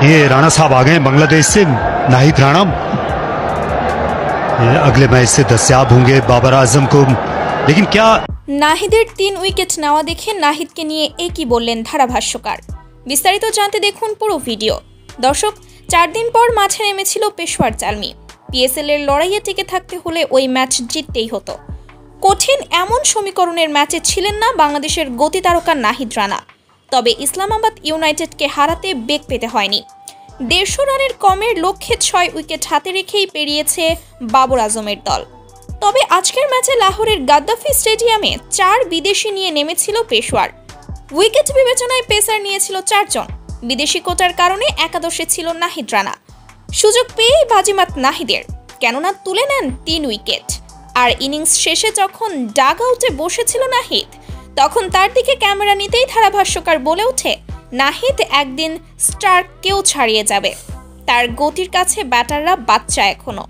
ये राणा साहब आ गए बांग्लादेश से। नाहिद राणा अगले मैच से दस्तयाब होंगे बाबर आजम को, लेकिन क्या নাহিদের 3 উইকেট নেওয়া দেখে নাহিদকে নিয়ে একই বললেন ধারাভাষ্যকার। বিস্তারিত জানতে দেখুন পুরো ভিডিও। দর্শক, 4 দিন পর মাঠে নেমেছিল পেশোয়ার জালমি। পিএসএল এর লড়াইয়ে টিকে থাকতে হলে ওই ম্যাচ জিততেই হতো। কঠিন এমন সমীকরণের ম্যাচে ছিলেন না বাংলাদেশের গতি তারকা নাহিদ রানা। তবে ইসলামাবাদ ইউনাইটেডকে হারাতে বেগ পেতে হয়নি। 150 রানের কমের লক্ষ্যে 6 উইকেট হাতে রেখেই পেরিয়েছে বাবর আজমের দল। তবে আজকের ম্যাচে লাহোরের গাদ্দাফি স্টেডিয়ামে 4 বিদেশি নিয়ে নেমেছিল পেশোয়ার। উইকেট বিবেচনায় পেসার নিয়েছিল 4 জন। বিদেশি কোটার কারণে একাদশে ছিল নাহিদ রানা। সুযোগ পেয়েই বাজিমাত নাহিদের, কেননা তুলে নেন 3 উইকেট। আর ইনিংস শেষে যখন ডাগ আউটে বসেছিল নাহিদ, তখন তার দিকে ক্যামেরা নিতেই ধারাভাষ্যকার বলে ওঠে, নাহিদ একদিন স্টার্ককেও ছাড়িয়ে যাবে। তার গতির কাছে ব্যাটাররা বাচ্চা এখনো।